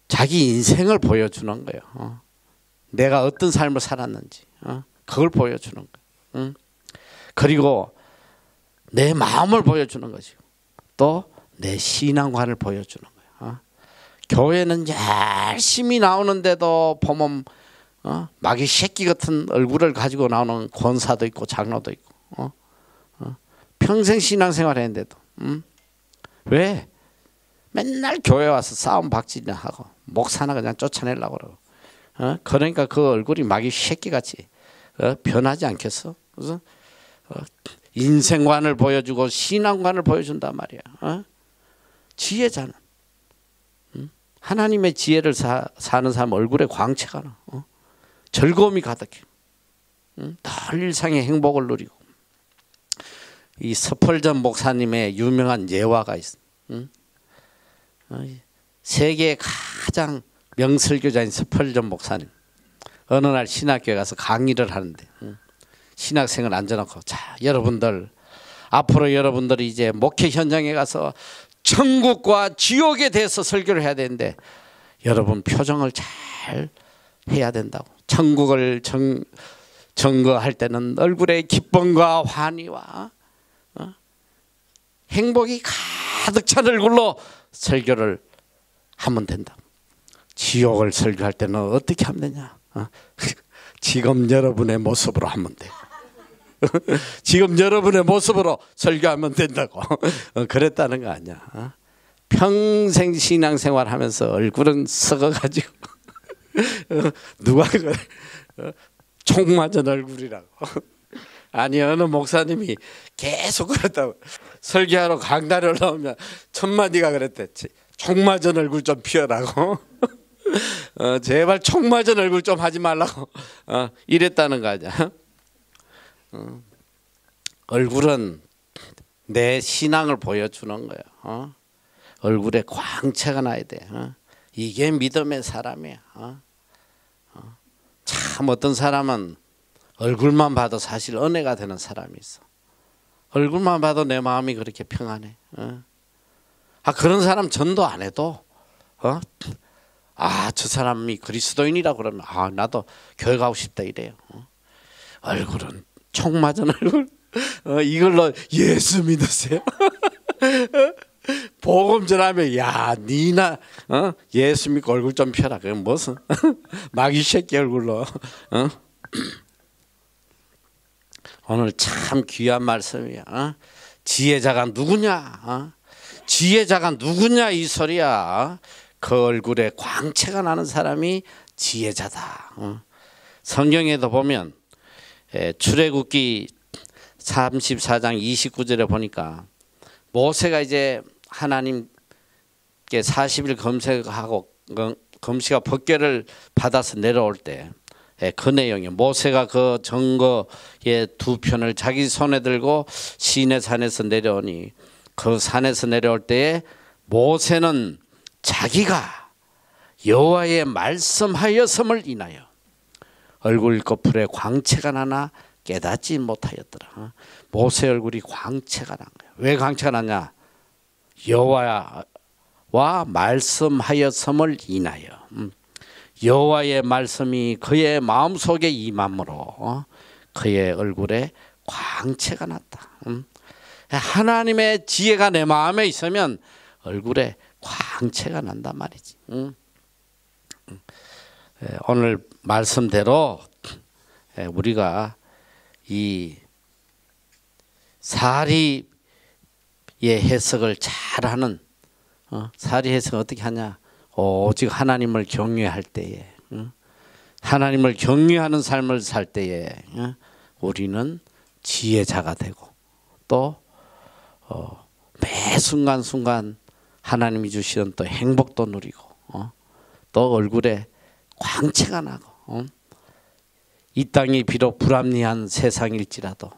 자기 인생을 보여주는 거예요. 내가 어떤 삶을 살았는지 그걸 보여주는 거예요. 그리고 내 마음을 보여주는 것이고 또 내 신앙관을 보여주는 거예요. 교회는 열심히 나오는데도 보면 마귀 새끼 같은 얼굴을 가지고 나오는 권사도 있고 장로도 있고 평생 신앙생활 했는데도 왜? 맨날 교회 와서 싸움 박질이나 하고 목사나 그냥 쫓아내려고 그러고 그러니까 그 얼굴이 마귀 새끼같이 변하지 않겠어? 그래서 인생관을 보여주고 신앙관을 보여준단 말이야. 지혜자는 하나님의 지혜를 사는 사람 얼굴에 광채가 나. 즐거움이 가득해. 늘 일상의 행복을 누리고. 이 스펄전 목사님의 유명한 예화가 있어. 세계의 가장 명설교자인 스펄전 목사님, 어느 날 신학교에 가서 강의를 하는데 신학생을 앉혀놓고, 자 여러분들 앞으로 여러분들이 이제 목회 현장에 가서 천국과 지옥에 대해서 설교를 해야 되는데 여러분 표정을 잘 해야 된다고. 천국을 증거할 때는 얼굴에 기쁨과 환희와 행복이 가득 찬 얼굴로 설교를 하면 된다. 지옥을 설교할 때는 어떻게 하면 되냐? 지금 여러분의 모습으로 하면 돼. 지금 여러분의 모습으로 설교하면 된다고. 그랬다는 거 아니야. 평생 신앙생활 하면서 얼굴은 썩어가지고 누가 그래? 총 맞은 얼굴이라고. 아니 어느 목사님이 계속 그랬다고. 설교하러 강단에 올라오면 천마디가 그랬댔지. 총 맞은 얼굴 좀 피하라고. 제발 총 맞은 얼굴 좀 하지 말라고 이랬다는 거 아니야. 얼굴은 내 신앙을 보여주는 거야. 얼굴에 광채가 나야 돼. 이게 믿음의 사람이야. 참 어떤 사람은 얼굴만 봐도 사실 은혜가 되는 사람이 있어. 얼굴만 봐도 내 마음이 그렇게 평안해. 그런 사람 전도 안 해도 저 사람이 그리스도인이라 그러면 나도 교회 가고 싶다 이래요. 얼굴은 총 맞은 얼굴. 이걸로 예수 믿으세요. 복음 전하면 야 니나 예수 믿고 얼굴 좀 펴라. 그게 무슨 마귀 새끼 얼굴로. 오늘 참 귀한 말씀이야. 지혜자가 누구냐? 지혜자가 누구냐 이 소리야. 그 얼굴에 광채가 나는 사람이 지혜자다. 성경에도 보면 출애굽기 34장 29절에 보니까 모세가 이제 하나님께 40일 검색하고 금시가 법궤를 받아서 내려올 때 그 내용이 모세가 그 증거의 두 편을 자기 손에 들고 시내 산에서 내려오니 그 산에서 내려올 때에 모세는 자기가 여호와의 말씀하였음을 인하여 얼굴 거풀에 광채가 나나 깨닫지 못하였더라. 모세 얼굴이 광채가 난 거야. 왜 광채가 났냐? 여호와와 말씀하였음을 인하여 여호와의 말씀이 그의 마음속에 임함으로 그의 얼굴에 광채가 났다. 하나님의 지혜가 내 마음에 있으면 얼굴에 광채가 난단 말이지. 오늘 말씀대로 우리가 이 사리의 해석을 잘하는 사리 해석을 어떻게 하냐? 오직 하나님을 경외할 때에 하나님을 경외하는 삶을 살 때에 우리는 지혜자가 되고 또 매 순간순간 하나님이 주시는 또 행복도 누리고 또 얼굴에 광채가 나고 이 땅이 비록 불합리한 세상일지라도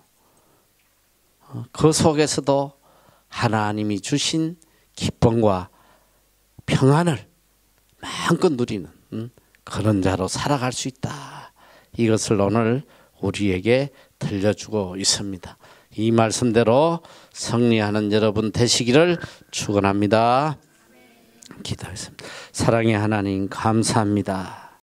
그 속에서도 하나님이 주신 기쁨과 평안을 마음껏 누리는 그런 자로 살아갈 수 있다. 이것을 오늘 우리에게 들려주고 있습니다. 이 말씀대로 승리하는 여러분 되시기를 축원합니다. 기도하겠습니다. 사랑의 하나님 감사합니다.